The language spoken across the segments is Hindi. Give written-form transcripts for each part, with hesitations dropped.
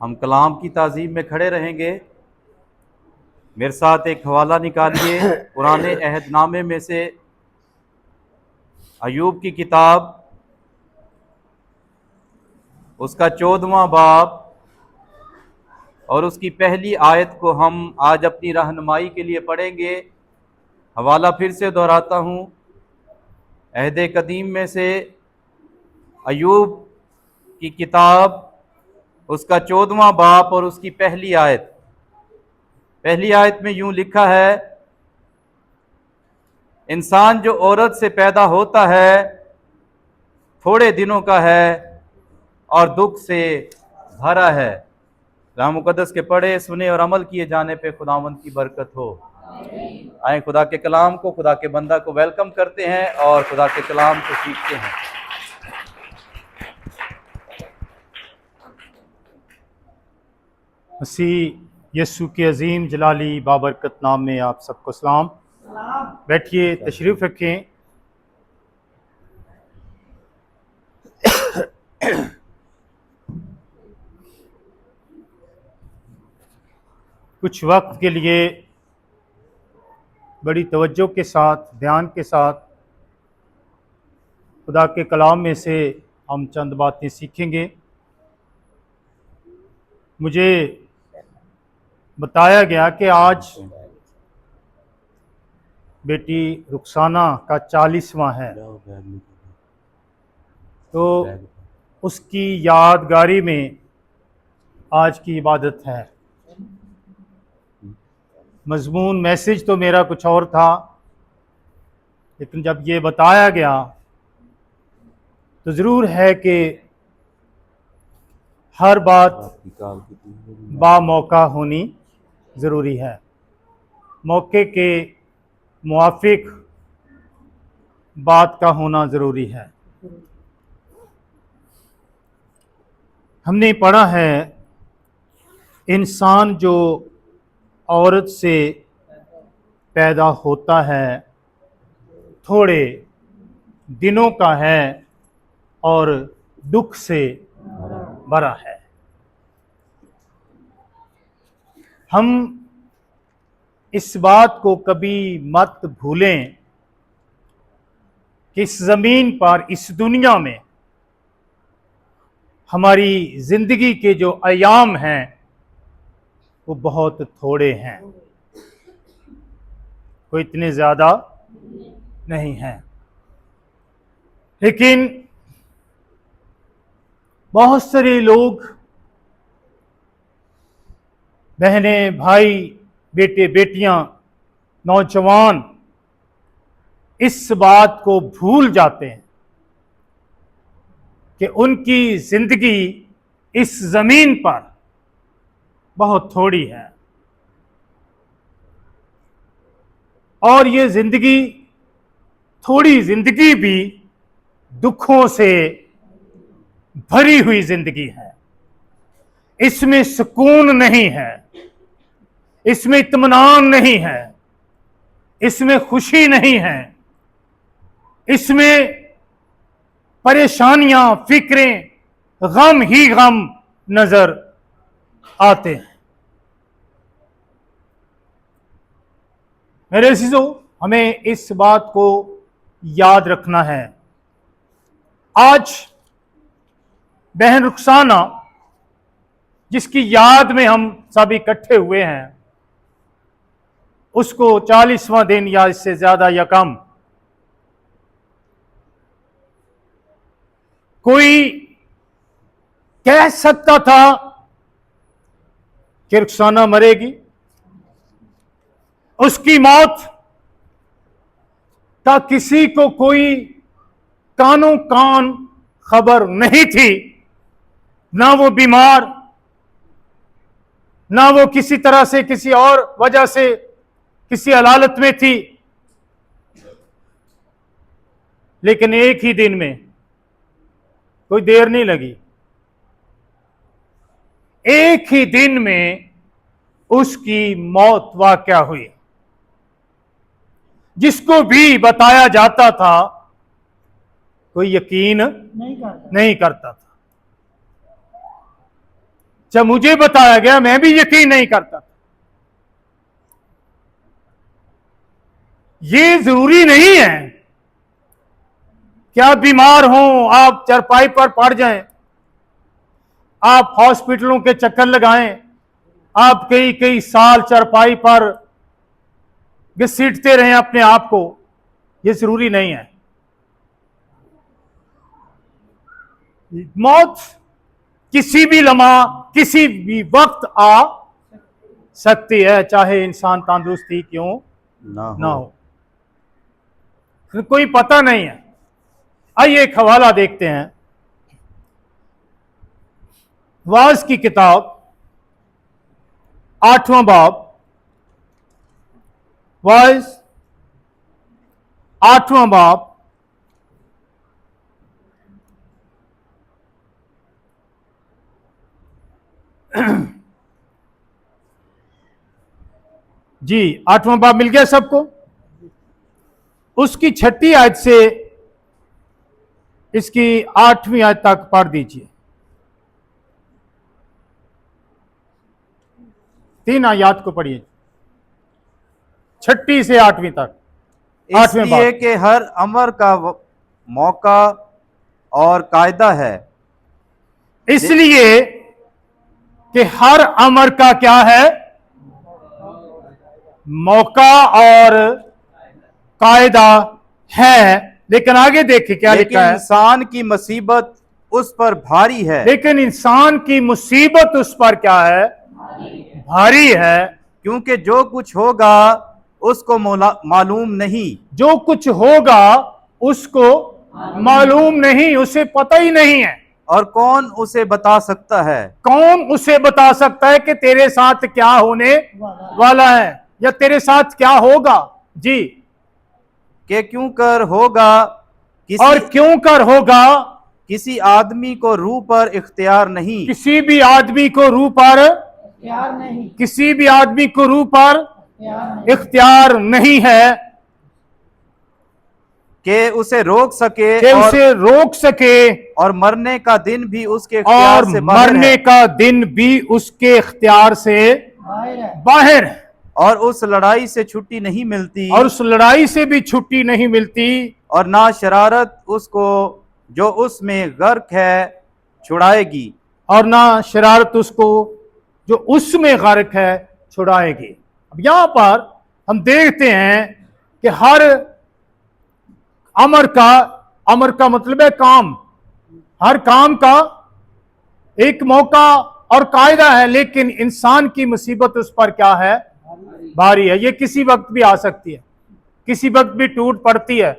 हम कलाम की ताज़ीम में खड़े रहेंगे। मेरे साथ एक हवाला निकालिए पुराने अहदनामे में से अयूब की किताब, उसका 14वां बाब और उसकी पहली आयत को हम आज अपनी रहनुमाई के लिए पढ़ेंगे। हवाला फिर से दोहराता हूँ, अहद कदीम में से अयूब की किताब, उसका 14वां बाब और उसकी पहली आयत। पहली आयत में यूं लिखा है, इंसान जो औरत से पैदा होता है थोड़े दिनों का है और दुख से भरा है। कलाम मुकद्दस के पढ़े सुने और अमल किए जाने पे खुदावंद की बरकत हो। आए खुदा के कलाम को, खुदा के बंदा को वेलकम करते हैं और खुदा के कलाम को सीखते हैं। मसीह यस्सु के अजीम जलाली बाबरकत नाम में आप सबको सलाम। बैठिए, तशरीफ़ रखें। कुछ वक्त के लिए बड़ी तवज्जो के साथ, ध्यान के साथ खुदा के कलाम में से हम चंद बातें सीखेंगे। मुझे बताया गया कि आज बेटी रुखसाना का 40वां है, तो उसकी यादगारी में आज की इबादत है। मजमून मैसेज तो मेरा कुछ और था, लेकिन जब ये बताया गया तो ज़रूर है कि हर बात बामौका होनी ज़रूरी है। मौके के मुआफिक बात का होना ज़रूरी है। हमने पढ़ा है, इंसान जो औरत से पैदा होता है थोड़े दिनों का है और दुख से भरा है। हम इस बात को कभी मत भूलें कि इस ज़मीन पर, इस दुनिया में हमारी ज़िंदगी के जो अयाम हैं वो बहुत थोड़े हैं, कोई इतने ज़्यादा नहीं हैं। लेकिन बहुत सारे लोग, बहनें, भाई, बेटे, बेटियां, नौजवान इस बात को भूल जाते हैं कि उनकी जिंदगी इस जमीन पर बहुत थोड़ी है और ये जिंदगी, थोड़ी जिंदगी भी दुखों से भरी हुई जिंदगी है। इसमें सुकून नहीं है, इसमें इत्मीनान नहीं है, इसमें खुशी नहीं है, इसमें परेशानियां, फिक्रें, गम ही गम नजर आते हैं। मेरे अज़ीज़ों, हमें इस बात को याद रखना है। आज बहन रुखसाना, जिसकी याद में हम सब इकट्ठे हुए हैं, उसको 40वां दिन या इससे ज्यादा या कम, कोई कह सकता था कि रुखसाना मरेगी। उसकी मौत का किसी को कोई कानो कान खबर नहीं थी, ना वो बीमार, ना वो किसी तरह से, किसी और वजह से किसी हालत में थी। लेकिन एक ही दिन में, कोई देर नहीं लगी, एक ही दिन में उसकी मौत वाक़या हुई। जिसको भी बताया जाता था कोई यकीन नहीं करता था। जब मुझे बताया गया मैं भी यकीन नहीं करता। ये जरूरी नहीं है कि आप बीमार हों, आप चारपाई पर पड़ जाएं, आप हॉस्पिटलों के चक्कर लगाएं, आप कई कई साल चारपाई पर घसीटते रहें अपने आप को। ये जरूरी नहीं है। मौत किसी भी लम्हा, किसी भी वक्त आ सकती है, चाहे इंसान तंदुरुस्ती क्यों ना हो। कोई पता नहीं है। आइए एक हवाला देखते हैं। वाज की किताब 8वां बाब, वाज 8वां बाब, जी 8वां बाब मिल गया सबको? उसकी 6ठी आयत से इसकी 8वीं आयत तक पढ़ दीजिए। 3 आयत को पढ़िए, 6ठी से 8वीं तक। 8वें इसलिए बाब। कि हर अमर का मौका और कायदा है। इसलिए कि हर अमर का क्या है? मौका और कायदा है। लेकिन आगे देखिए क्या लेकिन लिखा है। इंसान की मुसीबत उस पर भारी है, लेकिन इंसान की मुसीबत उस पर क्या है? भारी है। क्योंकि जो कुछ होगा उसको मालूम नहीं। जो कुछ होगा उसको मालूम नहीं, उसे पता ही नहीं है। और कौन उसे बता सकता है? कौन उसे बता सकता है कि तेरे साथ क्या होने वाला है या तेरे साथ क्या होगा? जी। कि क्यों कर होगा और क्यों कर होगा? किसी आदमी को रूह पर इख्तियार नहीं। किसी भी आदमी को रूह पर नहीं, किसी भी आदमी को रूह पर इख्तियार नहीं है कि उसे रोक सके कि और, उसे रोक सके, और मरने का दिन भी उसके इख्तियार और से बाहर मरने है। का दिन भी उसके इख्तियार से बाहर है। और उस लड़ाई से छुट्टी नहीं मिलती, और उस लड़ाई से भी छुट्टी नहीं मिलती, और ना शरारत उसको जो उसमें गर्क है छुड़ाएगी। और ना शरारत उसको जो उसमें गर्क है छुड़ाएगी। अब यहां पर हम देखते हैं कि हर अमर का मतलब है काम। हर काम का एक मौका और कायदा है, लेकिन इंसान की मुसीबत उस पर क्या है? भारी है। ये किसी वक्त भी आ सकती है, किसी वक्त भी टूट पड़ती है।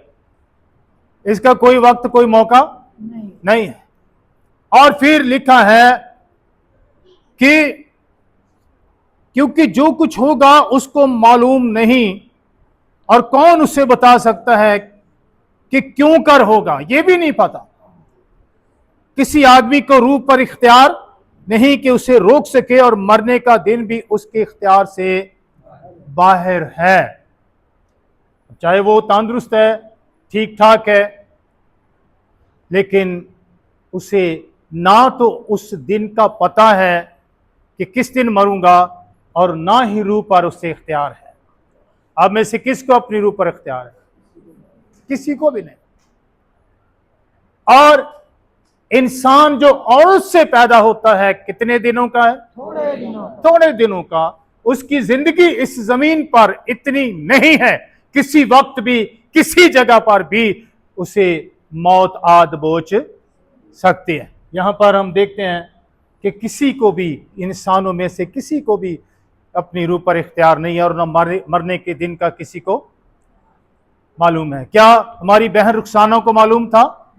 इसका कोई वक्त, कोई मौका नहीं है। और फिर लिखा है कि क्योंकि जो कुछ होगा उसको मालूम नहीं, और कौन उसे बता सकता है कि क्यों कर होगा? ये भी नहीं पता। किसी आदमी को रूह पर इख्तियार नहीं कि उसे रोक सके, और मरने का दिन भी उसके इख्तियार से बाहर है। चाहे वो तंदुरुस्त है, ठीक ठाक है, लेकिन उसे ना तो उस दिन का पता है कि किस दिन मरूंगा, और ना ही रूह पर उससे इख्तियार है। अब में से किसको अपनी रूह पर इख्तियार है? किसी को भी नहीं। और इंसान जो औरत से पैदा होता है कितने दिनों का है? थोड़े दिनों का। उसकी जिंदगी इस जमीन पर इतनी नहीं है, किसी वक्त भी किसी जगह पर भी उसे मौत आ दबोच सकती है। यहां पर हम देखते हैं कि किसी को भी, इंसानों में से किसी को भी अपनी रूह पर इख्तियार नहीं है, और न मरने के दिन का किसी को मालूम है। क्या हमारी बहन रुखसाना को मालूम था?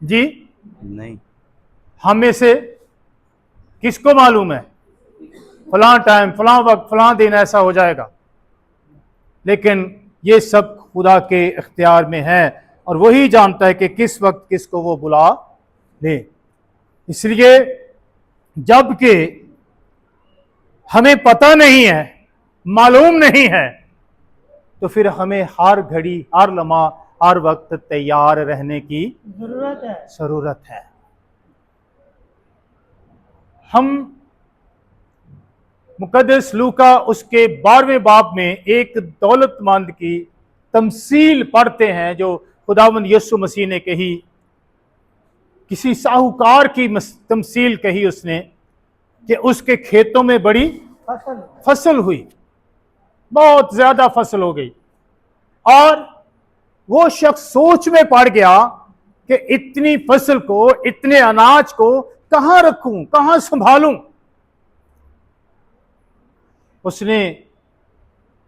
जी नहीं। हम में से किसको मालूम है फलां टाइम, फलां वक्त, फलां दिन ऐसा हो जाएगा? लेकिन ये सब खुदा के इख्तियार में है, और वही जानता है कि किस वक्त किसको वो बुला ले। इसलिए जबकि हमें पता नहीं है, मालूम नहीं है, तो फिर हमें हर घड़ी, हर लम्हा, हर वक्त तैयार रहने की जरूरत है। हम मुकद्दस लूका उसके 12वें बाब में एक दौलतमंद की तमसील पढ़ते हैं जो खुदावंद यीशु मसीह ने कही। किसी साहूकार की तमसील कही उसने कि उसके खेतों में बड़ी फसल हुई, बहुत ज्यादा फसल हो गई, और वो शख्स सोच में पड़ गया कि इतनी फसल को, इतने अनाज को कहां रखूं, कहां संभालूं। उसने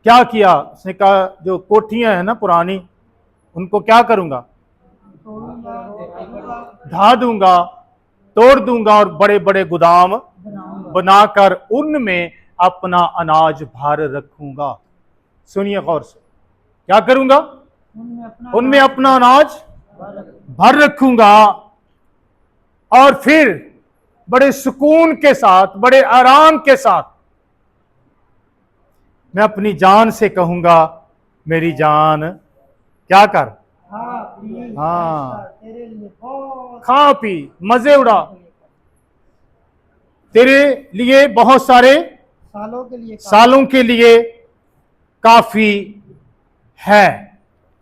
क्या किया, उसने कहा जो कोठियां हैं ना पुरानी, उनको क्या करूंगा, ढा दूंगा, तोड़ दूंगा और बड़े बड़े गोदाम बनाकर उनमें अपना अनाज भर रखूंगा। सुनिए गौर से, क्या करूंगा, उनमें अपना अनाज भर रखूंगा और फिर बड़े सुकून के साथ, बड़े आराम के साथ मैं अपनी जान से कहूंगा, मेरी जान क्या कर, हाँ खा पी मजे उड़ा, तेरे लिए बहुत सारे सालों के लिए काफी है।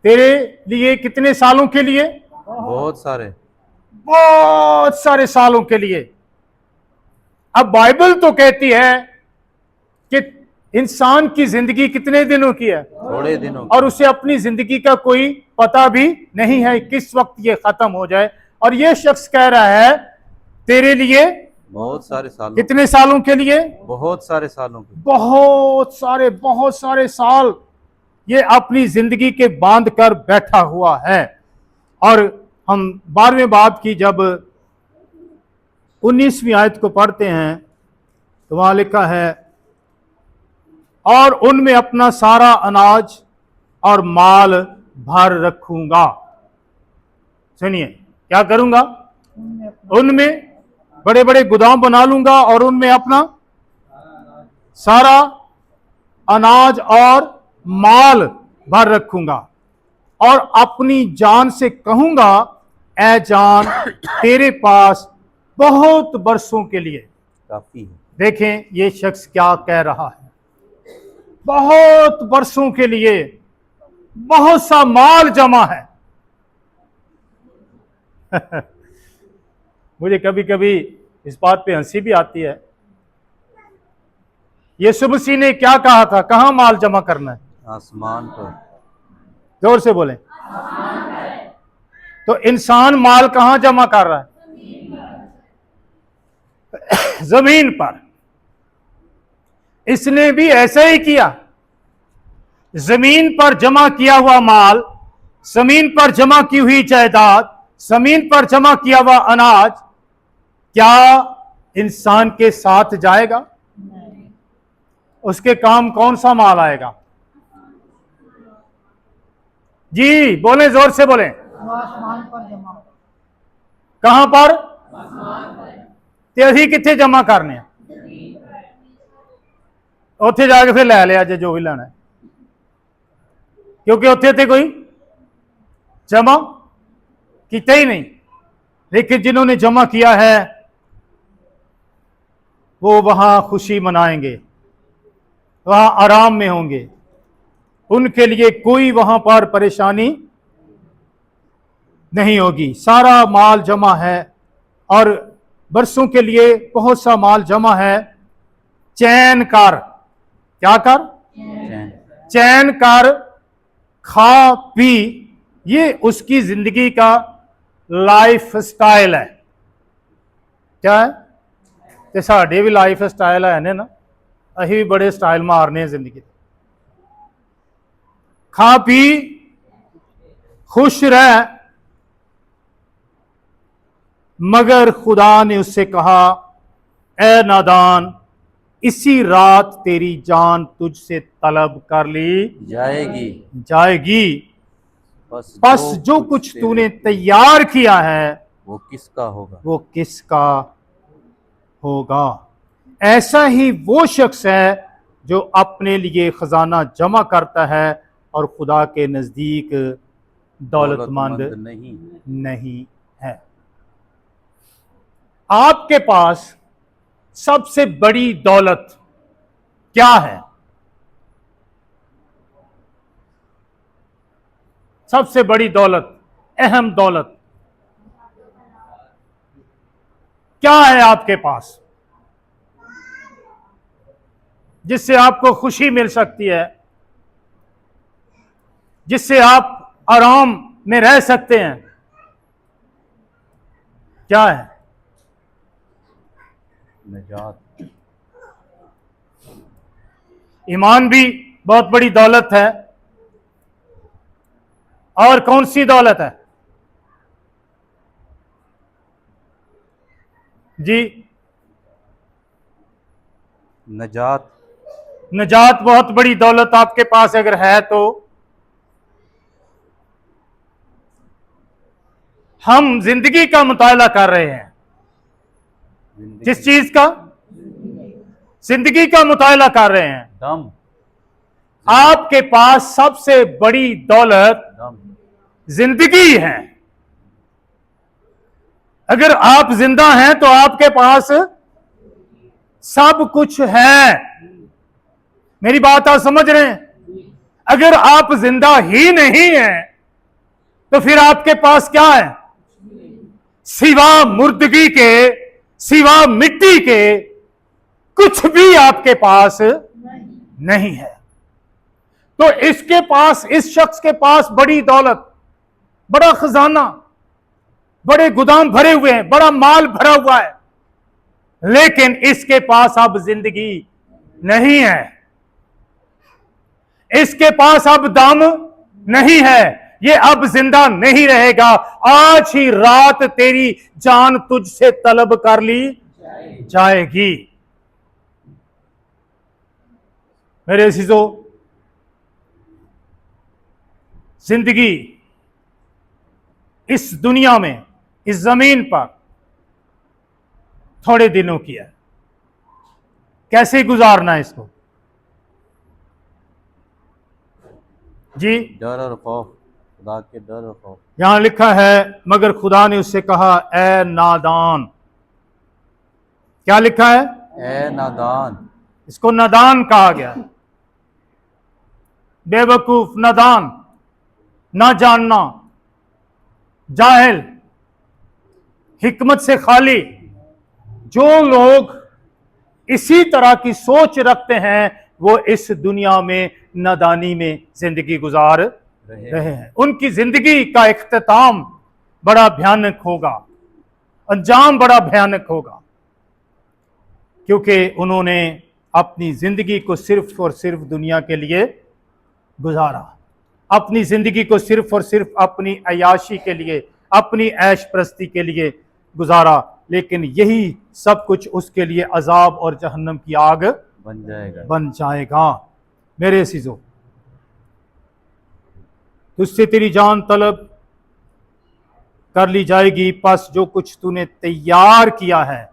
तेरे लिए कितने सालों के लिए, बहुत सारे सालों के लिए। अब बाइबल तो कहती है कि इंसान की जिंदगी कितने दिनों की है, थोड़े दिनों, और उसे अपनी जिंदगी का कोई पता भी नहीं है किस वक्त ये खत्म हो जाए। और ये शख्स कह रहा है तेरे लिए बहुत सारे सालों, कितने सालों के लिए, बहुत सारे सालों के, बहुत सारे साल ये अपनी जिंदगी के बांध कर बैठा हुआ है। और हम 12वें बाब की जब 19वीं आयत को पढ़ते हैं तो वहां लिखा है, और उनमें अपना सारा अनाज और माल भर रखूंगा। सुनिए, क्या करूंगा, उनमें बड़े बड़े गोदाम बना लूंगा और उनमें अपना सारा अनाज और माल भर रखूंगा, और अपनी जान से कहूंगा, ऐ जान तेरे पास बहुत बरसों के लिए काफी है। देखें ये शख्स क्या कह रहा है, बहुत बरसों के लिए बहुत सा माल जमा है। मुझे कभी कभी इस बात पे हंसी भी आती है। यीशु मसीह ने क्या कहा था, कहां माल जमा करना है, आसमान पर, जोर से बोलें। तो इंसान माल कहां जमा कर रहा है, जमीन पर। इसने भी ऐसा ही किया, जमीन पर जमा किया हुआ माल, जमीन पर जमा की हुई जायदाद, जमीन पर जमा किया हुआ अनाज क्या इंसान के साथ जाएगा? उसके काम कौन सा माल आएगा? जी बोले, जोर से बोले। आसमान पर जमा, कहां पर? ते असी किथे जमा करने, उत्थे जाके फिर लै लिया जे जो भी लेना है, क्योंकि उत्थे ते कोई जमा किया ही नहीं। लेकिन जिन्होंने जमा किया है वो वहां खुशी मनाएंगे, वहां आराम में होंगे, उनके लिए कोई वहां पर परेशानी नहीं होगी। सारा माल जमा है और बरसों के लिए बहुत सा माल जमा है। चैन कर, क्या कर? चैन कर, खा पी, ये उसकी जिंदगी का लाइफ स्टाइल है। क्या है? ते साडे भी लाइफ स्टाइल है ने ना, अही भी बड़े स्टाइल मारने जिंदगी। खा पी, खुश रह। मगर खुदा ने उससे कहा, ए नादान, इसी रात तेरी जान तुझसे तलब कर ली जाएगी। बस जो कुछ तूने तैयार किया है वो किसका होगा? वो किसका होगा? ऐसा ही वो शख्स है जो अपने लिए खजाना जमा करता है और खुदा के नजदीक दौलतमंद नहीं है। आपके पास सबसे बड़ी दौलत क्या है? सबसे बड़ी दौलत, अहम दौलत क्या है आपके पास जिससे आपको खुशी मिल सकती है, जिससे आप आराम में रह सकते हैं? क्या है? नजात। ईमान भी बहुत बड़ी दौलत है। और कौन सी दौलत है जी? नजात। नजात बहुत बड़ी दौलत आपके पास अगर है तो हम जिंदगी का मुताला कर रहे हैं। किस चीज का? जिंदगी का मुताला कर रहे हैं। दम। आपके पास सबसे बड़ी दौलत दम। जिंदगी है। अगर आप जिंदा हैं तो आपके पास सब कुछ है। मेरी बात आप समझ रहे हैं? अगर आप जिंदा ही नहीं हैं तो फिर आपके पास क्या है? सिवा मुर्दगी के, सिवा मिट्टी के कुछ भी आपके पास नहीं है। तो इसके पास, इस शख्स के पास बड़ी दौलत, बड़ा खजाना, बड़े गोदाम भरे हुए हैं, बड़ा माल भरा हुआ है, लेकिन इसके पास अब जिंदगी नहीं है। इसके पास अब दम नहीं है। ये अब जिंदा नहीं रहेगा। आज ही रात तेरी जान तुझसे तलब कर ली जाएगी। मेरे अजीजों, जिंदगी इस दुनिया में, इस जमीन पर थोड़े दिनों की है। कैसे गुजारना है इसको जी? डर और खौफ, खुदा के डर और खौफ। यहां लिखा है, मगर खुदा ने उससे कहा, ए नादान। क्या लिखा है? ए नादान। इसको नादान कहा गया। बेवकूफ, नादान, ना जानना, जाहिल, हिकमत से खाली। जो लोग इसी तरह की सोच रखते हैं वो इस दुनिया में नादानी में जिंदगी गुजार रहे हैं। उनकी जिंदगी का इख्तिताम बड़ा भयानक होगा, अंजाम बड़ा भयानक होगा, क्योंकि उन्होंने अपनी जिंदगी को सिर्फ और सिर्फ दुनिया के लिए गुजारा। अपनी जिंदगी को सिर्फ और सिर्फ अपनी अयाशी के लिए, अपनी ऐश प्रस्ती के लिए गुजारा, लेकिन यही सब कुछ उसके लिए अजाब और जहन्नम की आग बन जाएगा। मेरे अजीजों, तुझसे तेरी जान तलब कर ली जाएगी, बस जो कुछ तूने तैयार किया है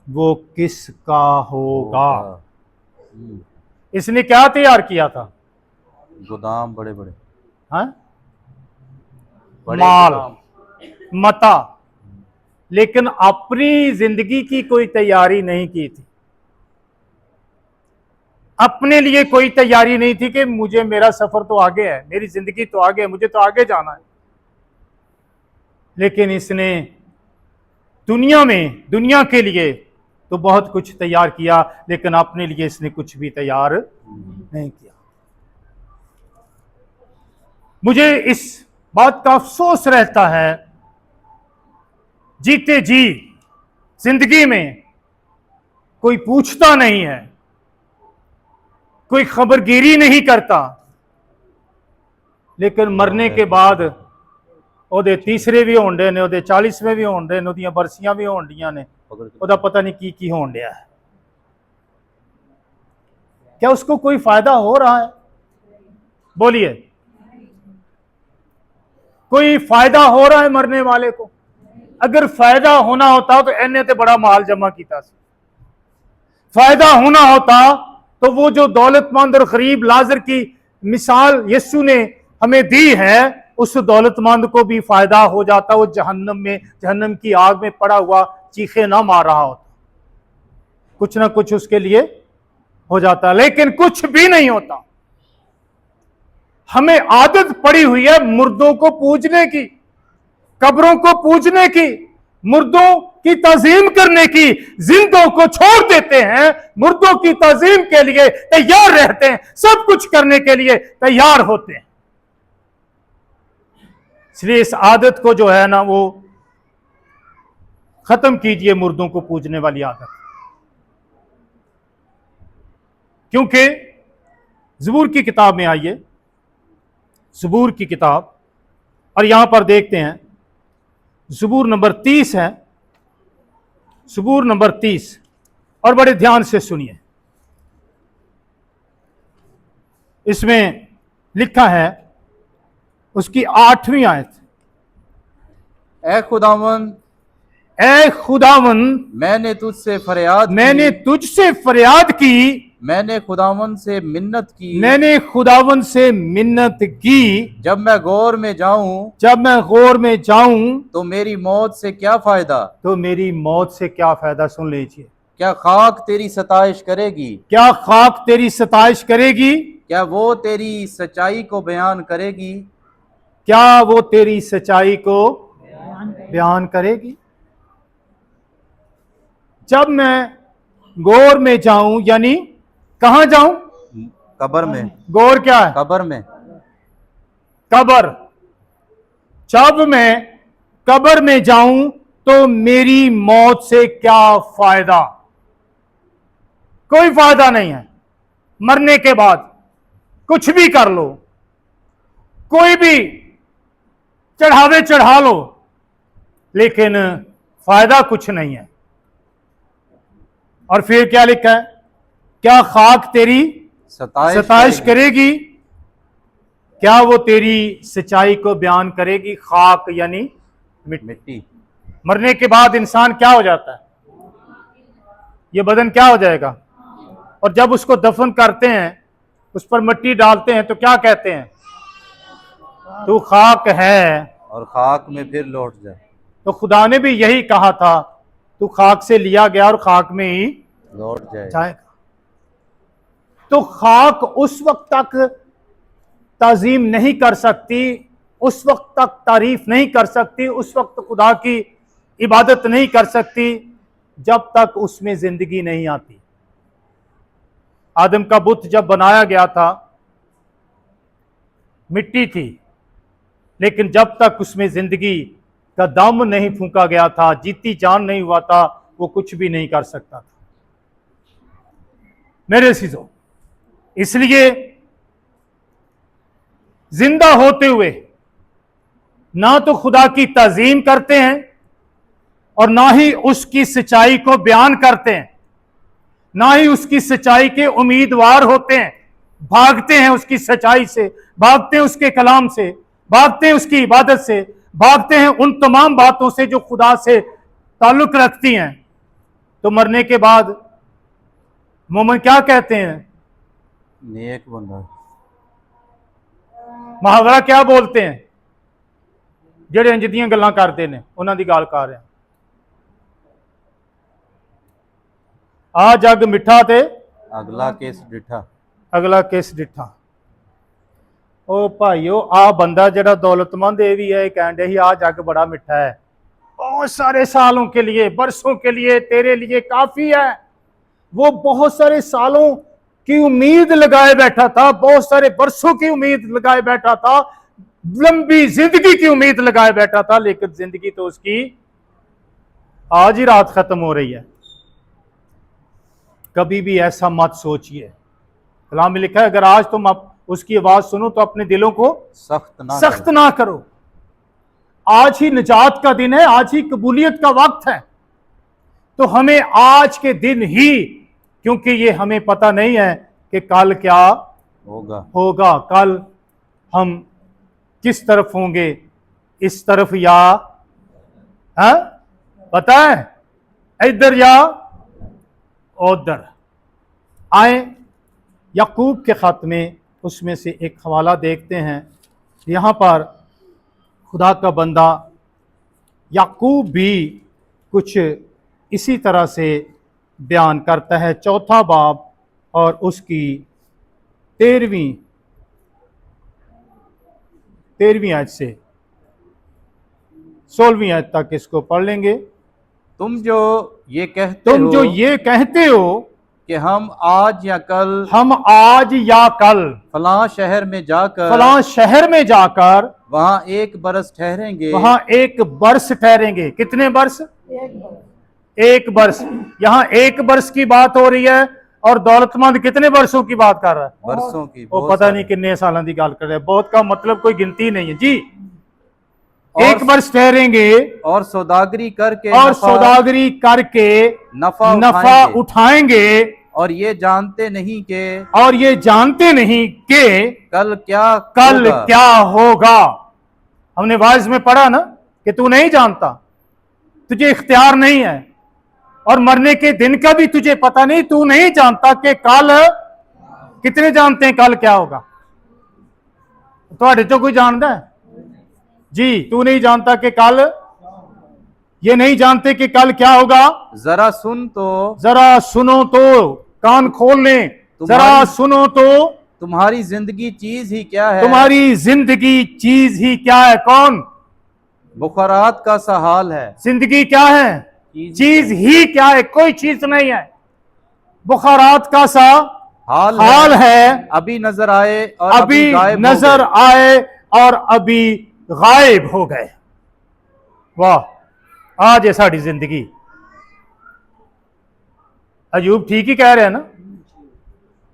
वो किसका होगा? इसने क्या तैयार किया था? गोदाम बड़े बड़े, हाँ? बड़े माल, गोदाम। मता, लेकिन अपनी जिंदगी की कोई तैयारी नहीं की थी। अपने लिए कोई तैयारी नहीं थी कि मुझे, मेरा सफर तो आगे है, मेरी जिंदगी तो आगे है, मुझे तो आगे जाना है। लेकिन इसने दुनिया में, दुनिया के लिए तो बहुत कुछ तैयार किया, लेकिन अपने लिए इसने कुछ भी तैयार नहीं किया। मुझे इस बात का अफसोस रहता है, जीते जी जिंदगी में कोई पूछता नहीं है, कोई खबरगिरी नहीं करता, लेकिन मरने के बाद ਉਹਦੇ तीसरे भी होने ने, ਉਹਦੇ 40वें भी होने ने, ਉਹਦੀਆਂ बरसियां भी होन ਡੀਆਂ ने, ਉਹਦਾ पता नहीं की होन ਡਿਆ है। क्या उसको कोई फायदा हो रहा है? बोलिए, कोई फायदा हो रहा है मरने वाले को? अगर फायदा होना होता तो इन्हें तो बड़ा माल जमा किया। फायदा होना होता तो वो जो दौलतमंद और गरीब लाजर की मिसाल यीशु ने हमें दी है, उस दौलतमंद को भी फायदा हो जाता। वो जहन्नम में, जहन्नम की आग में पड़ा हुआ चीखे ना मार रहा होता, कुछ ना कुछ उसके लिए हो जाता, लेकिन कुछ भी नहीं होता। हमें आदत पड़ी हुई है मुर्दों को पूजने की, कब्रों को पूजने की, मुर्दों की ताजीम करने की। जिंदों को छोड़ देते हैं, मुर्दों की ताजीम के लिए तैयार रहते हैं, सब कुछ करने के लिए तैयार होते हैं। इसलिए इस आदत को जो है ना, वो खत्म कीजिए, मुर्दों को पूजने वाली आदत। क्योंकि ज़बूर की किताब में आइए, ज़बूर की किताब, और यहां पर देखते हैं ज़बूर नंबर 30 है, ज़बूर नंबर 30, और बड़े ध्यान से सुनिए। इसमें लिखा है उसकी 8वीं आयत, ए खुदावन, ए खुदावन मैंने तुझसे फरियाद मैंने की, तुझसे फरियाद की, मैंने खुदावन से मिन्नत की, मैंने खुदावन से मिन्नत की, जब मैं गौर में जाऊं जब मैं गौर में जाऊं तो मेरी मौत से क्या फायदा, तो मेरी मौत से क्या फायदा। सुन लीजिए, क्या खाक तेरी सताइश करेगी, क्या खाक तेरी सताइश करेगी, क्या वो तेरी सच्चाई को बयान करेगी, क्या वो तेरी सच्चाई को बयान करेगी। जब मैं गौर में जाऊं, यानी कहां जाऊं? कब्र में, गौर क्या है? कब्र में, कब्र। जब मैं कब्र में जाऊं तो मेरी मौत से क्या फायदा? कोई फायदा नहीं है। मरने के बाद कुछ भी कर लो, कोई भी चढ़ावे चढ़ा लो, लेकिन फायदा कुछ नहीं है। और फिर क्या लिखा है? क्या खाक तेरी सताइश करेगी, क्या वो तेरी सच्चाई को बयान करेगी। खाक यानी मिट्टी। मरने के बाद इंसान क्या हो जाता है? ये बदन क्या हो जाएगा? और जब उसको दफन करते हैं, उस पर मिट्टी डालते हैं, तो क्या कहते हैं? तू खाक है और खाक में फिर लौट जाए। तो खुदा ने भी यही कहा था, तू खाक से लिया गया और खाक में ही लौट जाएगा। तो खाक उस वक्त तक ताजीम नहीं कर सकती, उस वक्त तक तारीफ नहीं कर सकती, उस वक्त खुदा की इबादत नहीं कर सकती, जब तक उसमें जिंदगी नहीं आती। आदम का बुत जब बनाया गया था, मिट्टी थी, लेकिन जब तक उसमें जिंदगी का दम नहीं फूंका गया था, जीती जान नहीं हुआ था, वो कुछ भी नहीं कर सकता था। मेरे अज़ीज़ों, इसलिए जिंदा होते हुए ना तो खुदा की ताजीम करते हैं और ना ही उसकी सच्चाई को बयान करते हैं, ना ही उसकी सच्चाई के उम्मीदवार होते हैं, भागते हैं उसकी सच्चाई से, भागते हैं उसके कलाम से, भागते हैं उसकी इबादत से, भागते हैं उन तमाम बातों से जो खुदा से ताल्लुक रखती हैं। तो मरने के बाद मोमिन क्या कहते हैं? नेक बंदा। मुहावरा क्या बोलते हैं? ਜਿਹੜੇ ਇੰਜ ਦੀਆਂ ਗੱਲਾਂ ਕਰਦੇ ਨੇ ਉਹਨਾਂ ਦੀ ਗੱਲ ਕਰ ਰਿਹਾ। ਆ ਜੱਗ ਮਿੱਠਾ ਤੇ अगला केस डिठा। ਅਗਲਾ ਕਿਸ ਡਿੱਠਾ। ਉਹ ਭਾਈਓ, ਆ ਬੰਦਾ ਜਿਹੜਾ दौलतमंद ਇਹ ਵੀ है, ਕਹਿਣ डे ही आ जग बड़ा मिठा है, बहुत सारे सालों के लिए, बरसों के लिए तेरे लिए काफी है। वो बहुत सारे सालों की उम्मीद लगाए बैठा था, बहुत सारे बरसों की उम्मीद लगाए बैठा था, लंबी जिंदगी की उम्मीद लगाए बैठा था, लेकिन जिंदगी तो उसकी आज ही रात खत्म हो रही है। कभी भी ऐसा मत सोचिए। कलाम में लिखा है, अगर आज तुम उसकी आवाज सुनो तो अपने दिलों को सख्त ना करो। आज ही निजात का दिन है, आज ही कबूलियत का वक्त है। तो हमें आज के दिन ही, क्योंकि ये हमें पता नहीं है कि कल क्या होगा, कल हम किस तरफ होंगे, इस तरफ या पता है इधर या उधर। आए याकूब के खत में उसमें से एक हवाला देखते हैं। यहाँ पर खुदा का बंदा याकूब भी कुछ इसी तरह से बयान करता है। 4 बाब और उसकी 13वीं आयत से 16वीं आयत तक इसको पढ़ लेंगे। तुम जो ये कहते तुम हो जो ये कहते हो कि हम आज या कल हम आज या कल फलां शहर में जाकर फलां शहर में जाकर वहां एक बरस ठहरेंगे, वहां एक बरस ठहरेंगे। कितने बरस? एक बरस। यहाँ एक बरस की बात हो रही है और दौलतमंद कितने बरसों की बात कर रहा है? बरसों की, वो बहुत पता सारे। नहीं कितने सालों की गल कर रहे हैं। बहुत का मतलब कोई गिनती नहीं है जी। और एक बरस ठहरेंगे और सौदागरी करके और नफा सौदागरी करके नफा नफा उठाएंगे, उठाएंगे और ये जानते नहीं कि और ये जानते नहीं कि कल क्या कल होगा। क्या होगा। हमने वाइज में पढ़ा ना कि तू नहीं जानता, तुझे इख्तियार नहीं है, और मरने के दिन का भी तुझे पता नहीं। तू नहीं जानता कि कल, कितने जानते हैं कल क्या होगा? तो कोई जानता है जी? तू नहीं जानता कि कल, ये नहीं जानते कि कल क्या होगा। जरा सुन तो, जरा सुनो तो, कान खोल लें, जरा सुनो तो, तुम्हारी जिंदगी चीज ही क्या है। तुम्हारी जिंदगी चीज ही क्या है? कौन? बुखारात का सा हाल है। जिंदगी क्या है? चीज ही क्या है? कोई चीज नहीं है। बुखारात का सा हाल है। अभी नजर आए और अभी गायब हो नजर गए। आए और अभी गायब हो गए। वाह, आज है साड़ी जिंदगी। अयूब ठीक ही कह रहे हैं ना।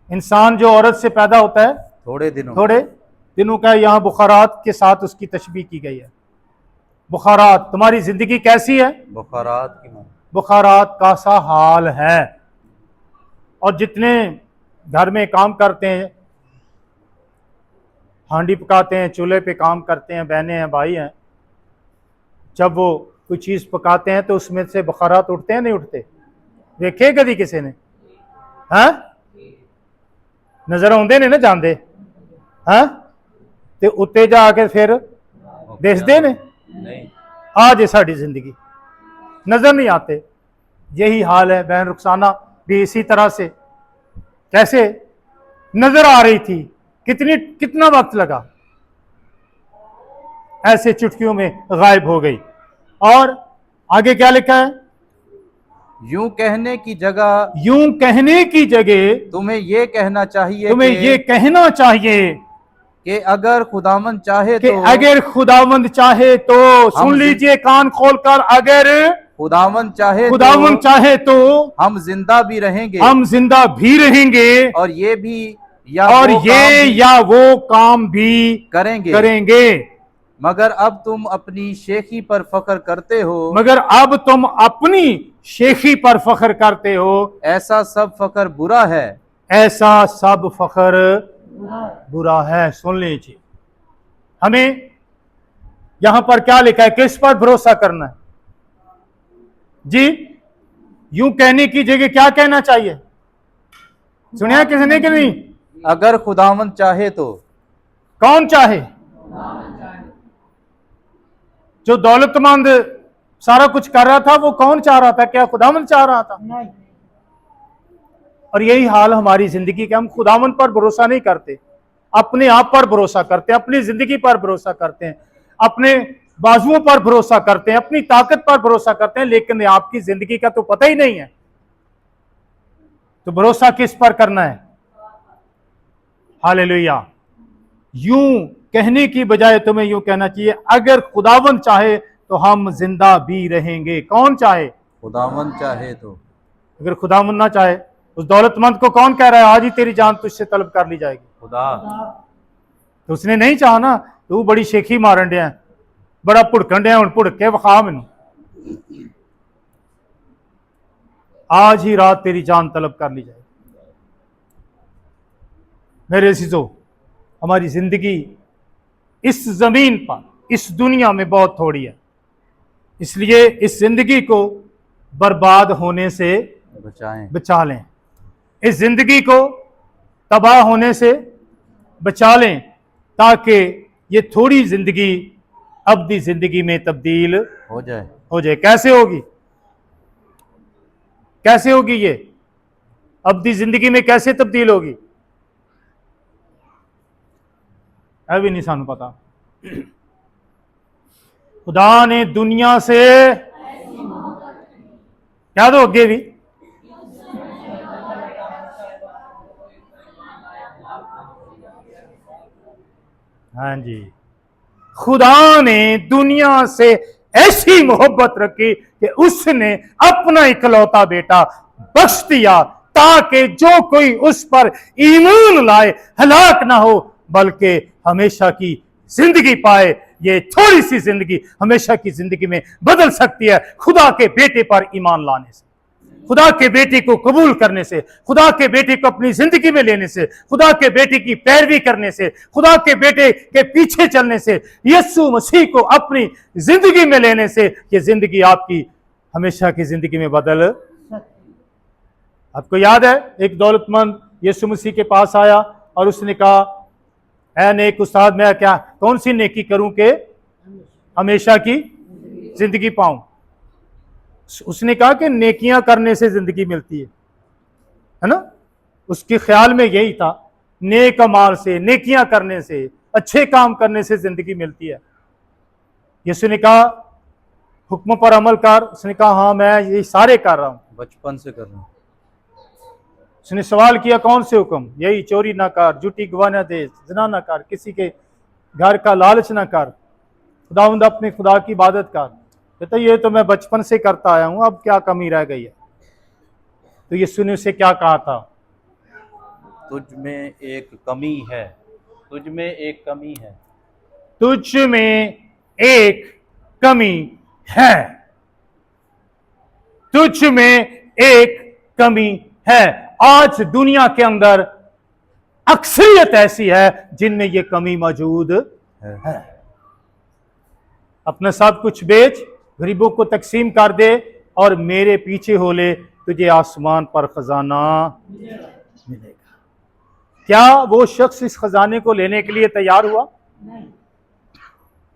इंसान जो औरत से पैदा होता है थोड़े दिनों का, यहां बुखारात के साथ उसकी तशबीह की गई है। बुखारात, तुम्हारी जिंदगी कैसी है? बुखारात की बुखारात का सा हाल है। और जितने घर में काम करते हैं, हांडी पकाते हैं, चूल्हे पे काम करते हैं, बहनें हैं, भाई हैं, जब वो कोई चीज़ पकाते हैं तो उसमें से बुखारात उठते हैं, नहीं उठते? देखे कभी किसी ने? हाँ, नजर आते ने ना जाते? हाँ, तो उत्ते जाके फिर देखते ने? नहीं। आज है साड़ी जिंदगी, नजर नहीं आते। यही हाल है। बहन रुखसाना भी इसी तरह से, कैसे नजर आ रही थी, कितना वक्त लगा, ऐसे चुटकियों में गायब हो गई। और आगे क्या लिखा है? यूं कहने की जगह, यूं कहने की जगह तुम्हें ये कहना चाहिए, तुम्हें ये कहना चाहिए कि अगर खुदावन चाहे कि तो, अगर खुदावंद चाहे तो, सुन लीजिए कान खोलकर, अगर खुदावन खुदावंद चाहे तो हम जिंदा भी रहेंगे, हम जिंदा भी रहेंगे, और ये भी या और वो ये काम भी या वो काम भी करेंगे। मगर अब तुम अपनी शेखी पर फख्र करते हो, मगर अब तुम अपनी शेखी पर फख्र करते हो। ऐसा सब फख्र बुरा है। ऐसा सब फख्र बुरा है। सुन लीजिए, हमें यहां पर क्या लिखा है? किस पर भरोसा करना है जी? यूं कहने की जगह क्या कहना चाहिए? सुनिया किसी ने कि नहीं? अगर खुदावन चाहे तो। कौन चाहे? जो दौलतमंद सारा कुछ कर रहा था, वो कौन चाह रहा था? क्या खुदावंद चाह रहा था? नहीं। और यही हाल हमारी जिंदगी का। हम खुदावंद पर भरोसा नहीं करते, अपने आप पर भरोसा करते हैं, अपनी जिंदगी पर भरोसा करते हैं, अपने बाजुओं पर भरोसा करते हैं, अपनी ताकत पर भरोसा करते हैं, लेकिन आपकी जिंदगी का तो पता ही नहीं है। तो भरोसा किस पर करना है? हालेलुया। यूं कहने की बजाय तुम्हें यूं कहना चाहिए, अगर खुदावंद चाहे तो हम जिंदा भी रहेंगे। कौन चाहे? खुदावन चाहे तो। अगर खुदावंद ना चाहे, उस दौलतमंद को कौन कह रहा है आज ही तेरी जान तुझसे तलब कर ली जाएगी? खुदा। तो उसने नहीं चाहा ना, तू बड़ी शेखी मारन दिया, बड़ा भुड़कन दिया, हुण भुड़क के विखा मैनू, आज ही रात तेरी जान तलब कर ली जाएगी। मेरे अज़ीज़ों, हमारी जिंदगी इस जमीन पर, इस दुनिया में बहुत थोड़ी है, इसलिए इस जिंदगी को बर्बाद होने से बचा लें, इस जिंदगी को तबाह होने से बचा लें, ताकि ये थोड़ी जिंदगी अब्दी जिंदगी में तब्दील हो जाए। कैसे होगी? कैसे होगी ये? अब्दी जिंदगी में कैसे तब्दील होगी अभी नहीं सानू पता। खुदा ने दुनिया से क्या दो अगे भी हाँ जी, खुदा ने दुनिया से ऐसी मोहब्बत रखी कि उसने अपना इकलौता बेटा बख्श दिया ताकि जो कोई उस पर ईमान लाए हलाक ना हो बल्कि हमेशा की जिंदगी पाए। ये थोड़ी सी जिंदगी हमेशा की जिंदगी में बदल सकती है खुदा के बेटे पर ईमान लाने से, खुदा के बेटे को कबूल करने से, खुदा के बेटे को अपनी जिंदगी में लेने से, खुदा के बेटे की पैरवी करने से, खुदा के बेटे के पीछे चलने से, यीशु मसीह को अपनी जिंदगी में लेने से ये जिंदगी आपकी हमेशा की जिंदगी में बदल। आपको याद है एक दौलतमंद यीशु मसीह के पास आया और उसने कहा, ऐ नेक उस्ताद, मैं क्या कौन सी नेकी करूं कि हमेशा की जिंदगी पाऊं। उसने कहा कि नेकियां करने से जिंदगी मिलती है ना। उसके ख्याल में यही था, नेक अमाल से, नेकियां करने से, अच्छे काम करने से जिंदगी मिलती है। यीशु ने कहा हुक्मों पर अमल कर। उसने कहा हाँ मैं ये सारे कर रहा हूं, बचपन से कर रहा हूं। उसने सवाल किया कौन से हुक्म? यही, चोरी ना कर, झूठी गवाही ना दे, ज़िना ना कर, किसी के घर का लालच ना कर, खुदावंद अपने खुदा की इबादत कर। कहता ये तो मैं बचपन से करता आया हूं, अब क्या कमी रह गई है? तो यीशु ने उसे क्या कहा था? तुझ में एक कमी है, तुझ में एक कमी है, तुझ में एक कमी है, तुझ में एक कमी है। आज दुनिया के अंदर अक्सरियत ऐसी है जिनमें यह कमी मौजूद है। अपना सब कुछ बेच, गरीबों को तकसीम कर दे और मेरे पीछे हो ले, तुझे आसमान पर खजाना मिलेगा। क्या वो शख्स इस खजाने को लेने के लिए तैयार हुआ? नहीं।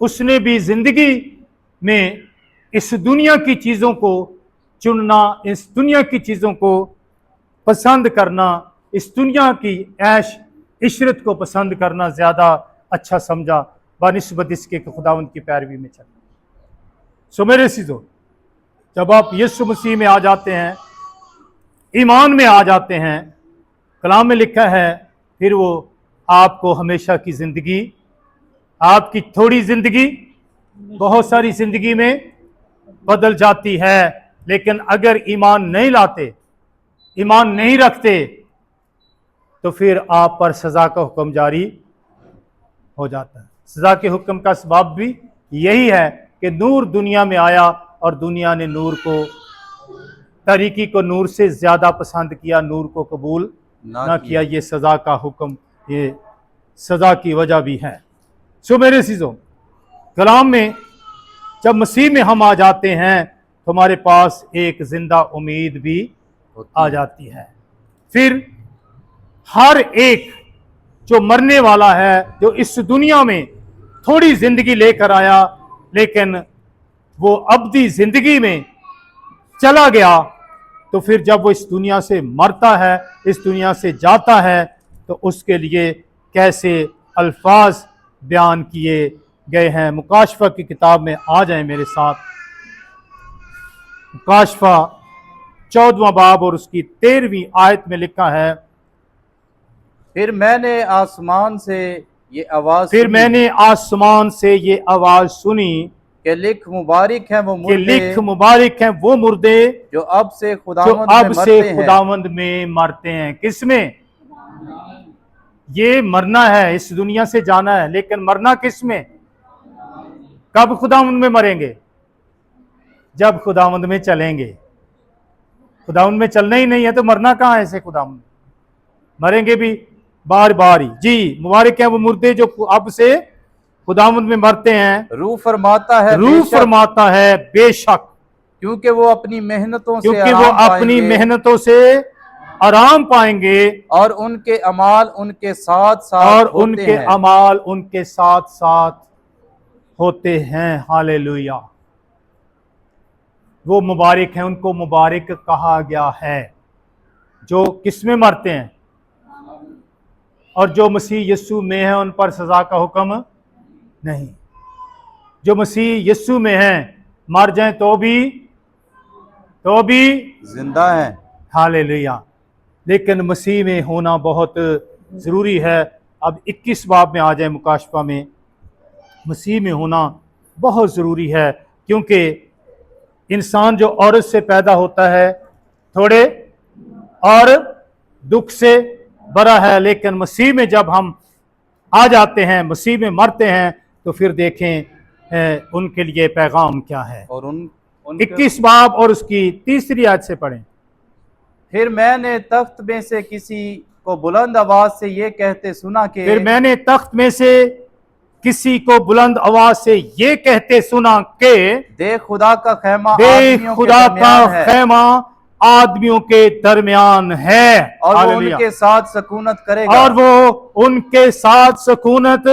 उसने भी जिंदगी में इस दुनिया की चीजों को चुनना, इस दुनिया की चीजों को पसंद करना, इस दुनिया की ऐश इशरत को पसंद करना ज्यादा अच्छा समझा बानिस्बत इसके खुदावंद की पैरवी में चलना। सो मेरे सीधो, जब आप यीशु मसीह में आ जाते हैं, ईमान में आ जाते हैं, कलाम में लिखा है फिर वो आपको हमेशा की जिंदगी, आपकी थोड़ी जिंदगी बहुत सारी जिंदगी में बदल जाती है। लेकिन अगर ईमान नहीं लाते, ईमान नहीं रखते, तो फिर आप पर सजा का हुक्म जारी हो जाता है। सजा के हुक्म का सबब भी यही है कि नूर दुनिया में आया और दुनिया ने नूर को, तरीकी को नूर से ज्यादा पसंद किया, नूर को कबूल ना किया। ये सजा का हुक्म, ये सजा की वजह भी है। सो मेरे चीजों, कलाम में जब मसीह में हम आ जाते हैं तो हमारे पास एक जिंदा उम्मीद भी आ जाती है। फिर हर एक जो मरने वाला है, जो इस दुनिया में थोड़ी जिंदगी लेकर आया लेकिन वो अब्दी जिंदगी में चला गया, तो फिर जब वो इस दुनिया से मरता है, इस दुनिया से जाता है, तो उसके लिए कैसे अल्फाज बयान किए गए हैं। मुकाशफा की किताब में आ जाएं मेरे साथ। मुकाशफा 14वां बाब और उसकी 13वीं आयत में लिखा है, फिर मैंने आसमान से ये आवाज फिर सुनी मैंने आसमान से ये आवाज सुनी कि लिख मुबारक है वो कि मुर्दे, लिख मुबारक हैं वो मुर्दे जो अब से जो खुदावंद अब में से मरते हैं। खुदावंद में मरते हैं। किसमें? ये मरना है, इस दुनिया से जाना है, लेकिन मरना किसमें? कब खुदावंद में मरेंगे? जब खुदावंद में चलेंगे। खुदावंद में चलना ही नहीं है तो मरना कहाँ है? ऐसे खुदावंद मरेंगे भी बार बार ही। जी, मुबारक है वो मुर्दे जो अब से खुदावंद में मरते हैं। रूह फरमाता है रूह बेशक, फरमाता है बेशक, क्योंकि वो अपनी मेहनतों से क्योंकि वो आराम अपनी पाएंगे मेहनतों से आराम पाएंगे और उनके अमाल उनके साथ साथ और होते उनके हैं। अमाल उनके साथ साथ होते हैं। हालेलुया। वो मुबारक हैं, उनको मुबारक कहा गया है। जो किस में मरते हैं, और जो मसीह यीशु में है उन पर सजा का हुक्म नहीं। जो मसीह यीशु में हैं मर जाएं तो भी जिंदा है। हालेलुया। लेकिन मसीह में होना बहुत ज़रूरी है। अब 21 बाब में आ जाए मुकाशफा में। मसीह में होना बहुत ज़रूरी है, क्योंकि इंसान जो औरत से पैदा होता है थोड़े और दुख से बड़ा है, लेकिन मसीह में जब हम आ जाते हैं, मसीह में मरते हैं, तो फिर देखें उनके लिए पैगाम क्या है। और 21 बाब और उसकी 3री आयत से पढ़ें। फिर मैंने तख्त में से किसी को बुलंद आवाज से ये कहते सुना कि फिर मैंने तख्त में से किसी को बुलंद आवाज से ये कहते सुना कि देख खुदा का खैमा देख आदमियों के खुदा का दरमियान है, खैमा आदमियों के दरमियान है, और वो हालेलुया। उनके साथ सकूनत करेगा, और वो उनके साथ सकूनत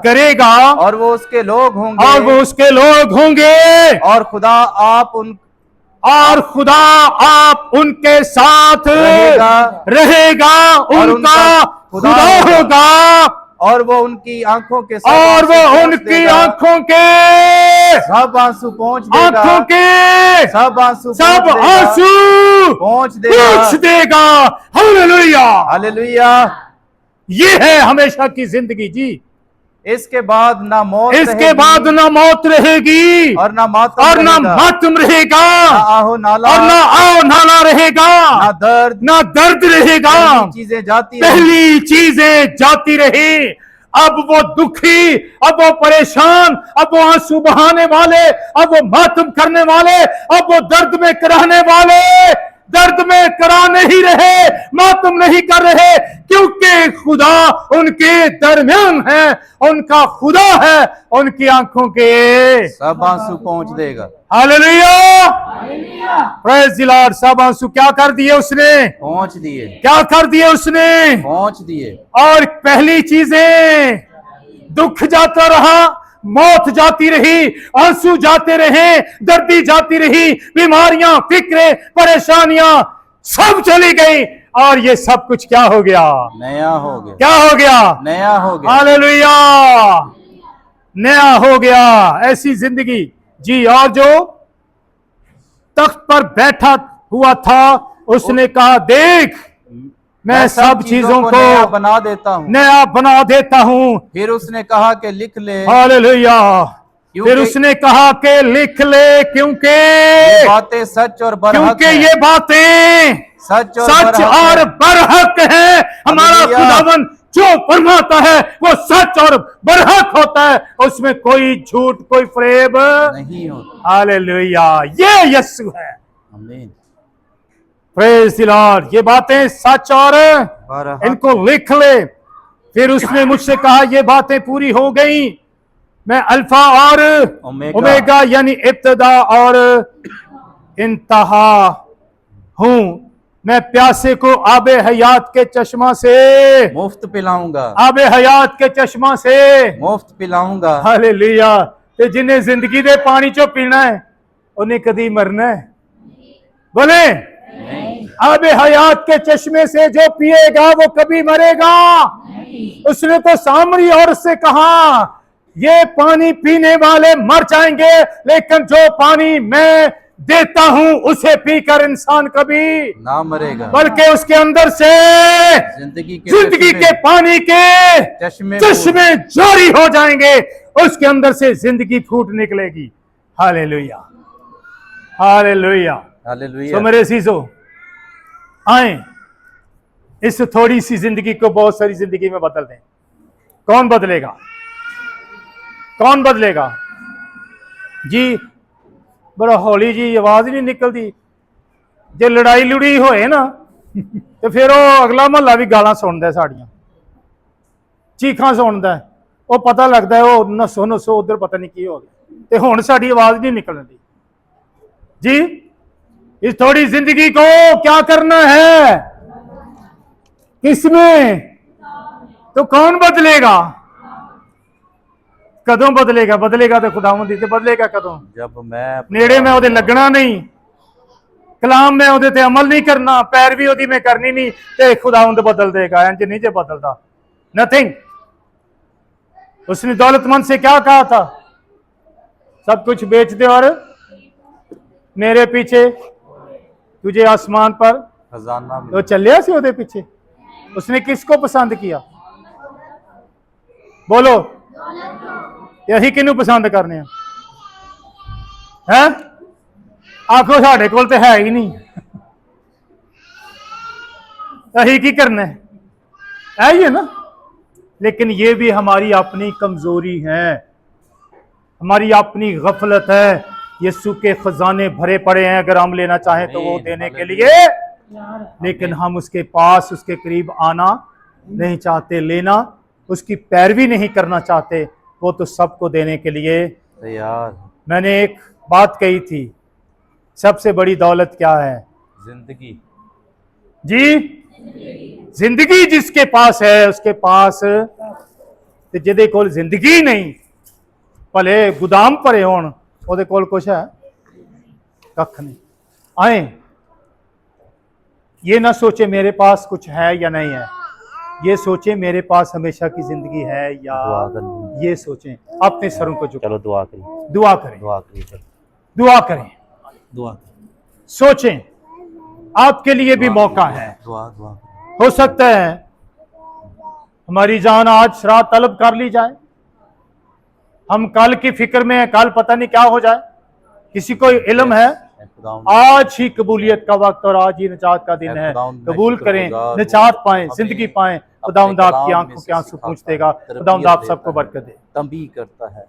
करेगा, और वो उसके लोग होंगे, और वो उसके लोग होंगे, और खुदा आप उनके साथ रहेगा, और और उनका खुदा होगा, और वो उनकी आंखों के सब और आंसू वो पोंछ उनकी देगा, आंखों के सब आंसू पोंछ देगा, आंखों के सब आंसू सब आंसू पोंछ पूछ देगा। हालेलुया। हालेलुया। ये है हमेशा की जिंदगी जी। इसके बाद ना मौत इसके रहेगी, बाद ना मौत रहेगी, और ना मातम और ना रहेगा, मातम रहेगा, ना आहो नाला, और ना आओ नाला रहेगा, ना दर्द रहेगा। पहली चीजें जाती रहेंगी। पहली चीजें जाती रही। अब वो दुखी, अब वो परेशान, अब वो आंसू बहाने वाले, अब वो मातम करने वाले, अब वो दर्द में कराने वाले दर्द में करा नहीं रहे, मातम नहीं कर रहे, क्योंकि खुदा उनके दरमियान है, उनका खुदा है, उनकी आंखों के सब आंसू पहुंच देगा। हालेलुया। Praise the Lord. सब आंसू क्या कर दिए उसने? पहुंच दिए, क्या कर दिए उसने? पहुंच दिए। और पहली चीजें, दुख जाता रहा, मौत जाती रही, आंसू जाते रहे, दर्दी जाती रही, बीमारियां, फिक्रें, परेशानियां सब चली गई, और ये सब कुछ क्या हो गया? नया हो गया, क्या हो गया? नया हो गया। हालेलुया। नया हो गया। ऐसी जिंदगी जी। और जो तख्त पर बैठा हुआ था उसने कहा, देख मैं सब चीजों को नया बना देता हूँ। नया बना देता हूं। फिर उसने कहा कि लिख ले, हालेलुया। क्योंकि फिर उसने कहा कि लिख ले, क्योंकि ये बातें सच और बरहक क्योंकि हैं। ये बातें सच सच और बरहक है। हमारा हालेलुया। खुदावन जो फरमाता है वो सच और बरहक होता है, उसमें कोई झूठ, कोई फरेब नहीं होता। हालेलुया। ये यीशु है। आमीन। Praise the Lord. ये बातें सच और बरहक। इनको लिख ले। फिर उसने मुझसे कहा, ये बातें पूरी हो गई, मैं अल्फा और ओमेगा यानी इब्तिदा और इंतहा हूं। मैं प्यासे को आबे हयात के चश्मा से मुफ्त पिलाऊंगा, आबे हयात के चश्मा से मुफ्त पिलाऊंगा। हालेलुया। ते जिन्हें जिंदगी दे पानी चो पीना है उन्हें कभी मरना है? बोले आबे हयात के चश्मे से जो पिएगा वो कभी मरेगा? उसने तो सामरी औरत से कहा, ये पानी पीने वाले मर जाएंगे, लेकिन जो पानी मैं देता हूं उसे पीकर इंसान कभी ना मरेगा, बल्कि उसके अंदर से जिंदगी के पानी के चश्मे जारी हो जाएंगे, उसके अंदर से जिंदगी फूट निकलेगी। हालेलुया। हालेलुया। हालेलुया। तो मेरे अजीजों, आए इस थोड़ी सी जिंदगी को बहुत सारी जिंदगी में बदल दें। कौन बदलेगा? कौन बदलेगा जी? बड़ा हौली जी, आवाज ही नहीं निकलती। जे लड़ाई लुड़ी होए ना तो फिर वो अगला महला भी गालां सुनदा साड़ियां, चीखां सुनदा, वो पता लगता है वो नसो नसो उधर पता नहीं की हो गया। ते हुण साड़ी आवाज नहीं निकलती जी। इस थोड़ी जिंदगी को क्या करना है? किसमें? तो कौन बदलेगा? कदों बदलेगा? बदलेगा तो खुदावंद दी ते बदलेगा कदों? जब मैं नेड़े में ओदे लगना नहीं, कलाम में ਉਹਦੇ ਤੇ ਅਮਲ नहीं करना, पैरवी ਉਹਦੀ में करनी नहीं, ਤੇ खुदावंद बदल देगा। इंज नहीं जे बदलता, नथिंग। उसने दौलतमंद से क्या कहा था? सब कुछ बेच दे और मेरे पीछे, तुझे आसमान पर खजाना तो चलिया सी ਉਹਦੇ पीछे। उसने किसको पसंद किया? बोलो, यही किनू पसंद करने हैं? आखो साढ़े कोल तो है ही नहीं, यही की करना है ही है ना। लेकिन ये भी हमारी अपनी कमजोरी है, हमारी अपनी गफलत है। यीशु के खजाने भरे पड़े हैं, अगर हम लेना चाहें तो वो देने के लिए, लेकिन हम उसके पास, उसके करीब आना नहीं चाहते, लेना, उसकी पैरवी नहीं करना चाहते। वो तो सबको देने के लिए तैयार। मैंने एक बात कही थी, सबसे बड़ी दौलत क्या है? जिंदगी जी, जिंदगी जिसके पास है, उसके पास ते जिहदे कोल जिंदगी नहीं, भले गुदाम भरे होण, ਉਹਦੇ ਕੋਲ कुछ है? कख नहीं। आए, ये ना सोचे मेरे पास कुछ है या नहीं है, ये सोचे मेरे पास हमेशा की जिंदगी है या, दुआ करनी। ये सोचें। अपने सरों को झुकाएं, चलो दुआ करिए, दुआ करें, दुआ करिए, चलो दुआ करें, दुआ सोचें। आपके लिए भी मौका है। दुआ दुआ। हो सकता है हमारी जान आज शराब तलब कर ली जाए, हम कल की फिक्र में हैं, कल पता नहीं क्या हो जाए। किसी को इल्म है आज ही कबूलियत का वक्त और आज ही निजात का दिन है। कबूल करें, निजात पाएं, जिंदगी पाएं। खुदावंद आपकी आंखों के आंसू पूछ देगा। खुदावंद आप सबको बरकत दे। तंबीह करता है।